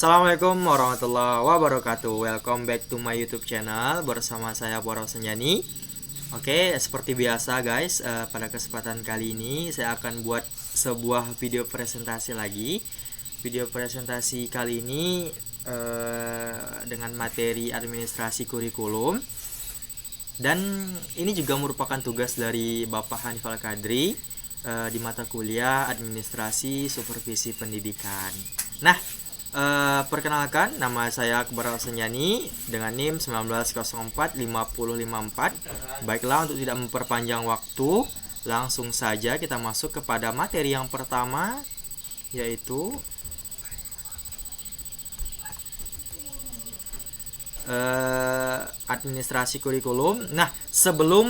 Assalamualaikum warahmatullahi wabarakatuh. Welcome back to my YouTube channel bersama saya Boro Senjani. Oke, seperti biasa guys, pada kesempatan kali ini saya akan buat sebuah video presentasi lagi. Video presentasi kali ini dengan materi administrasi kurikulum. Dan ini juga merupakan tugas dari Bapak Hanif Al-Qadri di mata kuliah Administrasi Supervisi Pendidikan. Nah, perkenalkan, nama saya Akbar Al-Senjani dengan NIM 19045054. Baiklah, untuk tidak memperpanjang waktu, langsung saja kita masuk kepada materi yang pertama, yaitu administrasi kurikulum. Nah, sebelum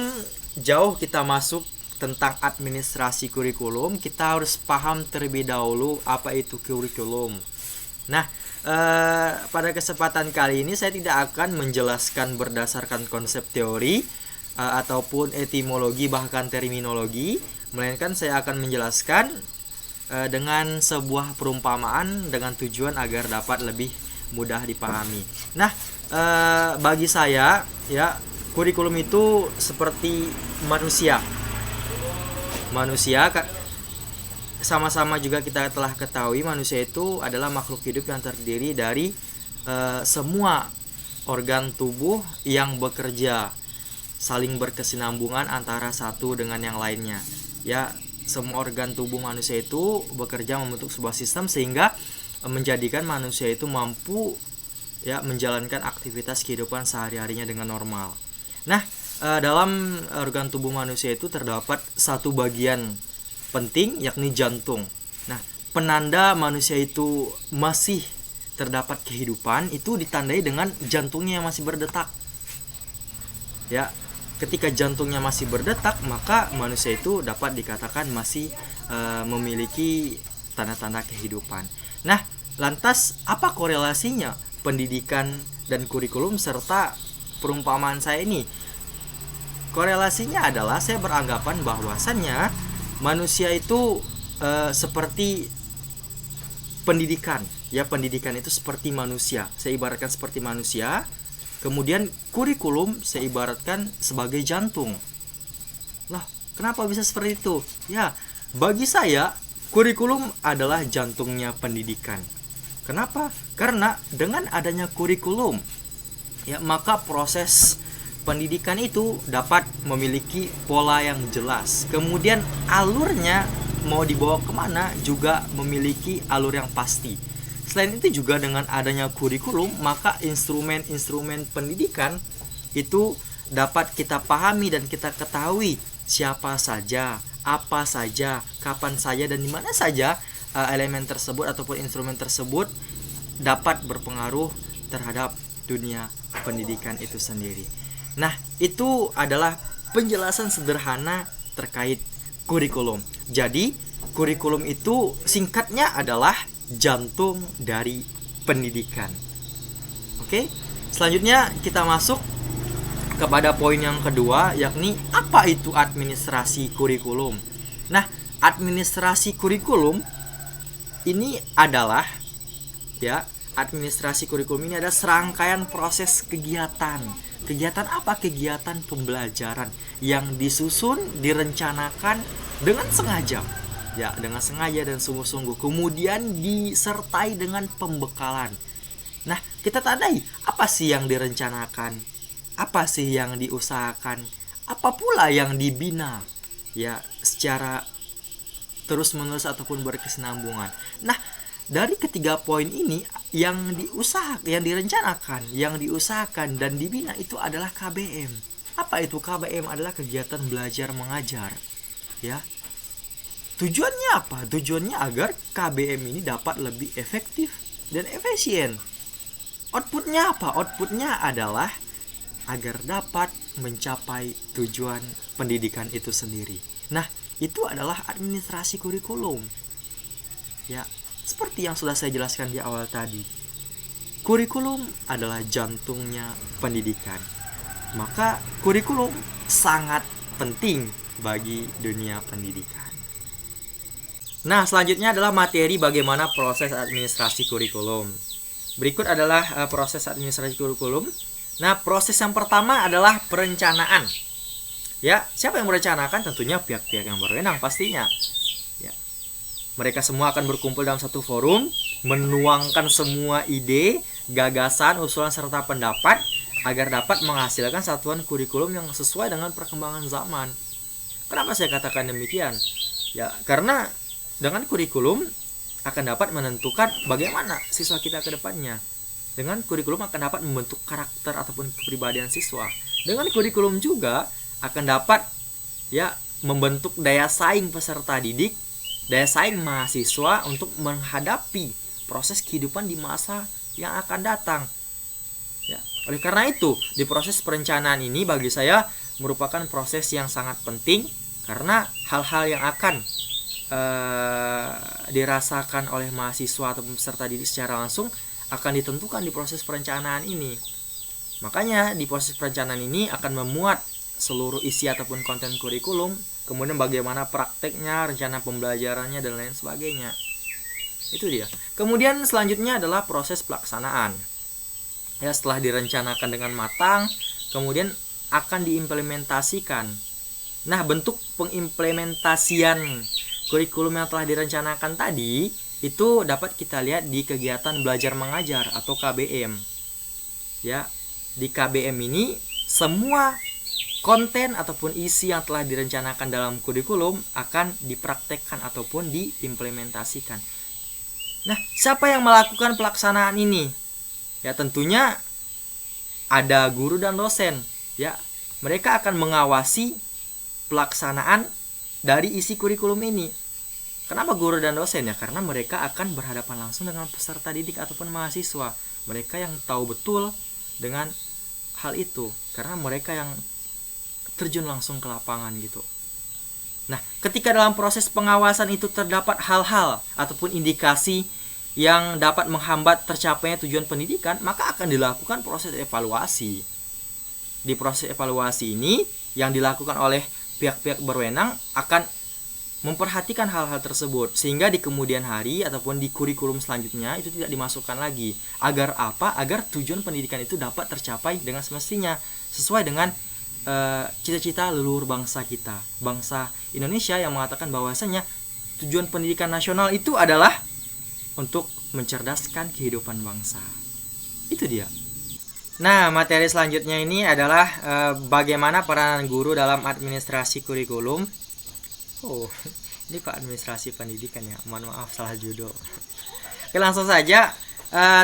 jauh kita masuk tentang administrasi kurikulum, kita harus paham terlebih dahulu apa itu kurikulum. Nah, pada kesempatan kali ini saya tidak akan menjelaskan berdasarkan konsep teori ataupun etimologi bahkan terminologi, melainkan saya akan menjelaskan dengan sebuah perumpamaan dengan tujuan agar dapat lebih mudah dipahami. Nah, bagi saya ya, kurikulum itu seperti manusia. Sama-sama juga kita telah ketahui manusia itu adalah makhluk hidup yang terdiri dari semua organ tubuh yang bekerja saling berkesinambungan antara satu dengan yang lainnya. Ya, semua organ tubuh manusia itu bekerja membentuk sebuah sistem sehingga menjadikan manusia itu mampu ya menjalankan aktivitas kehidupan sehari-harinya dengan normal. Nah, dalam organ tubuh manusia itu terdapat satu bagian penting, yakni jantung. Nah, penanda manusia itu masih terdapat kehidupan itu ditandai dengan jantungnya yang masih berdetak. Ya, ketika jantungnya masih berdetak, maka manusia itu dapat dikatakan masih memiliki tanda-tanda kehidupan. Nah, lantas apa korelasinya pendidikan dan kurikulum serta perumpamaan saya ini? Korelasinya adalah saya beranggapan bahwasannya manusia itu seperti pendidikan. Ya, pendidikan itu seperti manusia. Saya ibaratkan seperti manusia. Kemudian kurikulum saya ibaratkan sebagai jantung. Lah, kenapa bisa seperti itu? Ya, bagi saya kurikulum adalah jantungnya pendidikan. Kenapa? Karena dengan adanya kurikulum, ya, maka proses pendidikan itu dapat memiliki pola yang jelas. Kemudian alurnya mau dibawa kemana juga memiliki alur yang pasti. Selain itu juga dengan adanya kurikulum, maka instrumen-instrumen pendidikan itu dapat kita pahami dan kita ketahui siapa saja, apa saja, kapan saja, dan di mana saja elemen tersebut ataupun instrumen tersebut dapat berpengaruh terhadap dunia pendidikan itu sendiri. Nah, itu adalah penjelasan sederhana terkait kurikulum. Jadi, kurikulum itu singkatnya adalah jantung dari pendidikan. Oke, selanjutnya kita masuk kepada poin yang kedua, yakni apa itu administrasi kurikulum. Nah, administrasi kurikulum ini adalah administrasi kurikulum ini adalah serangkaian proses kegiatan. Kegiatan apa? Kegiatan pembelajaran yang disusun, direncanakan dengan sengaja. Ya, dengan sengaja dan sungguh-sungguh. Kemudian disertai dengan pembekalan. Nah, kita tandai apa sih yang direncanakan? Apa sih yang diusahakan? Apa pula yang dibina? Ya, secara terus-menerus ataupun berkesinambungan. Nah, dari ketiga poin ini yang direncanakan, yang diusahakan dan dibina itu adalah KBM. Apa itu KBM? Adalah kegiatan belajar mengajar. Ya. Tujuannya apa? Tujuannya agar KBM ini dapat lebih efektif dan efisien. Outputnya apa? Outputnya adalah agar dapat mencapai tujuan pendidikan itu sendiri. Nah, itu adalah administrasi kurikulum. Ya, seperti yang sudah saya jelaskan di awal tadi, kurikulum adalah jantungnya pendidikan. Maka kurikulum sangat penting bagi dunia pendidikan. Nah, selanjutnya adalah materi bagaimana proses administrasi kurikulum. Berikut adalah proses administrasi kurikulum. Nah, proses yang pertama adalah perencanaan. Ya, siapa yang merencanakan? Tentunya pihak-pihak yang berwenang pastinya. Ya. Mereka semua akan berkumpul dalam satu forum, menuangkan semua ide, gagasan, usulan serta pendapat agar dapat menghasilkan satuan kurikulum yang sesuai dengan perkembangan zaman. Kenapa saya katakan demikian? Ya, karena dengan kurikulum akan dapat menentukan bagaimana siswa kita ke depannya. Dengan kurikulum akan dapat membentuk karakter ataupun kepribadian siswa. Dengan kurikulum juga akan dapat ya membentuk daya saing peserta didik, daya saing mahasiswa untuk menghadapi proses kehidupan di masa yang akan datang. Ya, oleh karena itu, di proses perencanaan ini bagi saya merupakan proses yang sangat penting karena hal-hal yang akan dirasakan oleh mahasiswa atau peserta didik secara langsung akan ditentukan di proses perencanaan ini. Makanya di proses perencanaan ini akan memuat seluruh isi ataupun konten kurikulum, kemudian bagaimana prakteknya, rencana pembelajarannya dan lain sebagainya. Itu dia. Kemudian selanjutnya adalah proses pelaksanaan. Ya, setelah direncanakan dengan matang, kemudian akan diimplementasikan. Nah, bentuk pengimplementasian kurikulum yang telah direncanakan tadi itu dapat kita lihat di kegiatan belajar mengajar atau KBM. Ya, di KBM ini semua konten ataupun isi yang telah direncanakan dalam kurikulum akan dipraktekkan ataupun diimplementasikan. Nah, siapa yang melakukan pelaksanaan ini? Ya, tentunya ada guru dan dosen. Ya, mereka akan mengawasi pelaksanaan dari isi kurikulum ini. Kenapa guru dan dosen? Ya, karena mereka akan berhadapan langsung dengan peserta didik ataupun mahasiswa. Mereka yang tahu betul dengan hal itu, karena mereka yang terjun langsung ke lapangan gitu. Nah, ketika dalam proses pengawasan itu terdapat hal-hal ataupun indikasi yang dapat menghambat tercapainya tujuan pendidikan, maka akan dilakukan proses evaluasi. Di proses evaluasi ini yang dilakukan oleh pihak-pihak berwenang akan memperhatikan hal-hal tersebut sehingga di kemudian hari ataupun di kurikulum selanjutnya itu tidak dimasukkan lagi. Agar apa? Agar tujuan pendidikan itu dapat tercapai dengan semestinya sesuai dengan cita-cita leluhur bangsa kita, bangsa Indonesia, yang mengatakan bahwasanya tujuan pendidikan nasional itu adalah untuk mencerdaskan kehidupan bangsa. Itu dia. Nah, materi selanjutnya ini adalah bagaimana peranan guru dalam administrasi kurikulum. Oh, ini Pak administrasi pendidikan ya. Mohon maaf salah judul. Oke, langsung saja.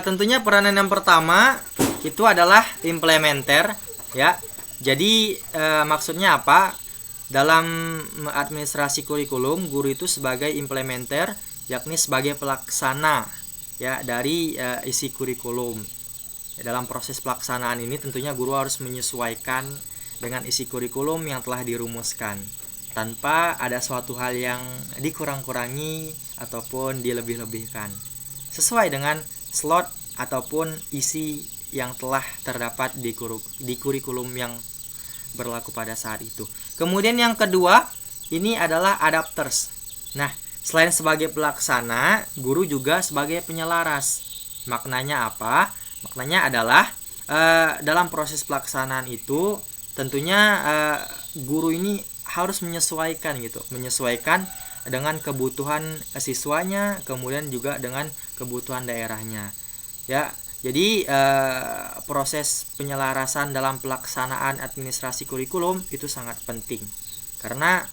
Tentunya peranan yang pertama itu adalah implementer ya. Jadi maksudnya apa? Dalam administrasi kurikulum, guru itu sebagai implementer, yakni sebagai pelaksana ya dari isi kurikulum. Dalam proses pelaksanaan ini tentunya guru harus menyesuaikan dengan isi kurikulum yang telah dirumuskan tanpa ada suatu hal yang dikurang-kurangi ataupun dilebih-lebihkan, sesuai dengan slot ataupun isi yang telah terdapat di kurikulum yang berlaku pada saat itu. Kemudian yang kedua ini adalah adapters. Nah, selain sebagai pelaksana, guru juga sebagai penyelaras. Maknanya apa? Maknanya adalah dalam proses pelaksanaan itu tentunya guru ini harus menyesuaikan gitu, menyesuaikan dengan kebutuhan siswanya, kemudian juga dengan kebutuhan daerahnya. Ya, jadi proses penyelarasan dalam pelaksanaan administrasi kurikulum itu sangat penting karena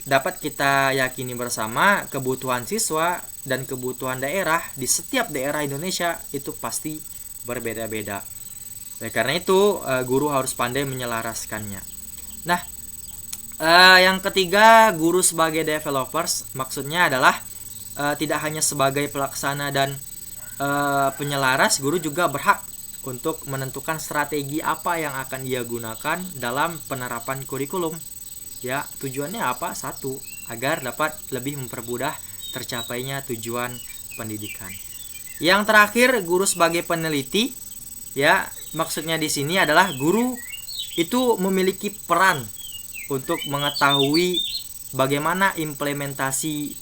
dapat kita yakini bersama kebutuhan siswa dan kebutuhan daerah di setiap daerah Indonesia itu pasti berbeda-beda. Karena itu guru harus pandai menyelaraskannya. Nah, yang ketiga, guru sebagai developers, maksudnya adalah tidak hanya sebagai pelaksana dan penyelaras, guru juga berhak untuk menentukan strategi apa yang akan dia gunakan dalam penerapan kurikulum. Ya, tujuannya apa? Satu, agar dapat lebih mempermudah tercapainya tujuan pendidikan. Yang terakhir, guru sebagai peneliti. Ya, maksudnya di sini adalah guru itu memiliki peran untuk mengetahui bagaimana implementasi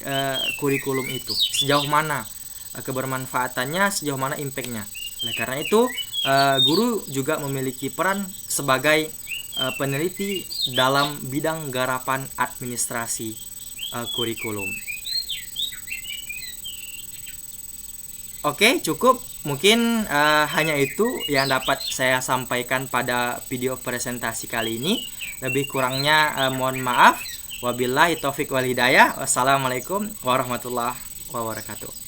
kurikulum itu, sejauh mana kebermanfaatannya, sejauh mana impactnya. Oleh karena itu, guru juga memiliki peran sebagai peneliti dalam bidang garapan administrasi kurikulum. Oke, cukup. Mungkin hanya itu yang dapat saya sampaikan pada video presentasi kali ini. Lebih kurangnya mohon maaf. Wabillahi taufik wal hidayah. Wassalamualaikum warahmatullahi wabarakatuh.